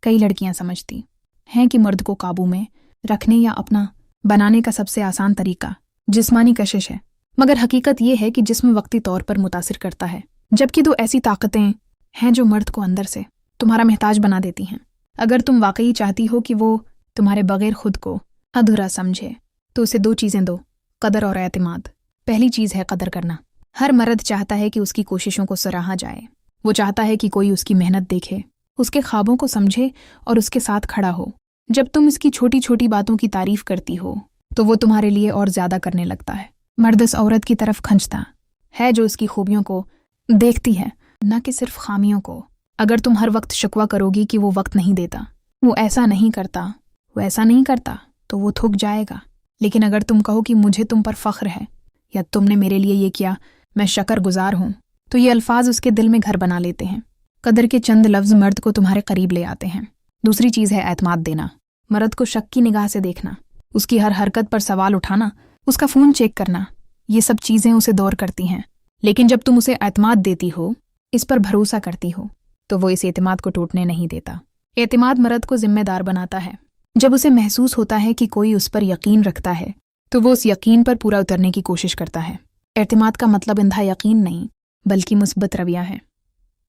कई लड़कियां समझती हैं कि मर्द को काबू में रखने या अपना बनाने का सबसे आसान तरीका जिस्मानी कशिश है, मगर हकीकत ये है कि जिस्म वक्ती तौर पर मुतासिर करता है, जबकि दो ऐसी ताकतें हैं जो मर्द को अंदर से तुम्हारा महताज बना देती हैं। अगर तुम वाकई चाहती हो कि वो तुम्हारे बगैर खुद को अधूरा समझे तो उसे दो चीज़ें दो, कदर और एतमाद। पहली चीज़ है कदर करना। हर मर्द चाहता है कि उसकी कोशिशों को सराहा जाए। वो चाहता है कि कोई उसकी मेहनत देखे, उसके ख्वाबों को समझे और उसके साथ खड़ा हो। जब तुम इसकी छोटी छोटी बातों की तारीफ करती हो तो वो तुम्हारे लिए और ज़्यादा करने लगता है। मर्द उस औरत की तरफ खंचता है जो उसकी खूबियों को देखती है, न कि सिर्फ खामियों को। अगर तुम हर वक्त शिकवा करोगी कि वो वक्त नहीं देता, वो ऐसा नहीं करता, वो ऐसा नहीं करता, तो वो थक जाएगा। लेकिन अगर तुम कहो कि मुझे तुम पर फ़ख्र है या तुमने मेरे लिए ये किया, मैं शकरगुजार हूँ, तो ये अल्फाज उसके दिल में घर बना लेते हैं। कदर के चंद लफ्ज़ मर्द को तुम्हारे करीब ले आते हैं। दूसरी चीज़ है एतमाद देना। मर्द को शक की निगाह से देखना, उसकी हर हरकत पर सवाल उठाना, उसका फ़ोन चेक करना, ये सब चीज़ें उसे दौर करती हैं। लेकिन जब तुम उसे एतमाद देती हो, इस पर भरोसा करती हो, तो वो इस एतमाद को टूटने नहीं देता। एतमाद मर्द को जिम्मेदार बनाता है। जब उसे महसूस होता है कि कोई उस पर यकीन रखता है तो वो उस यकीन पर पूरा उतरने की कोशिश करता है। एतमाद का मतलब अंधा यकीन नहीं बल्कि मुस्बत रवैया है।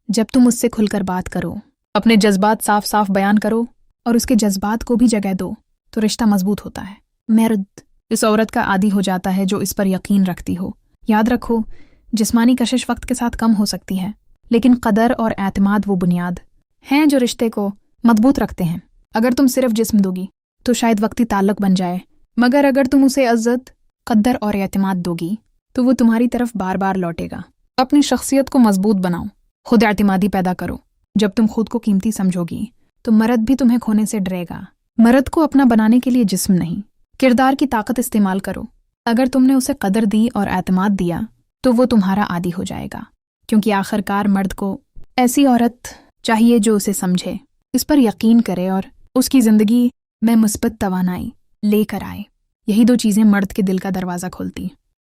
जब तुम उससे खुलकर बात करो, अपने जज्बात साफ साफ बयान करो और उसके जज्बात को भी जगह दो, तो रिश्ता मजबूत होता है। मर्द इस औरत का आदी हो जाता है जो इस पर यकीन रखती हो। याद रखो, जिस्मानी कशिश वक्त के साथ कम हो सकती है, लेकिन कदर और एतमाद वो बुनियाद हैं जो रिश्ते को मजबूत रखते हैं। अगर तुम सिर्फ जिस्म दोगी तो शायद वक्ती ताल्लुक बन जाए, मगर अगर तुम उसे इज्जत, कदर और एतमाद दोगी तो वो तुम्हारी तरफ बार बार लौटेगा। अपनी शख्सियत को मजबूत बनाओ, खुद एतमादी पैदा करो। जब तुम खुद को कीमती समझोगी तो मर्द भी तुम्हें खोने से डरेगा। मर्द को अपना बनाने के लिए जिस्म नहीं, किरदार की ताकत इस्तेमाल करो। अगर तुमने उसे कदर दी और एतमाद दिया तो वो तुम्हारा आदी हो जाएगा, क्योंकि आखिरकार मर्द को ऐसी औरत चाहिए जो उसे समझे, इस पर यकीन करे और उसकी ज़िंदगी में मुस्बत तवानाई लेकर आए। यही दो चीज़ें मर्द के दिल का दरवाज़ा खोलती।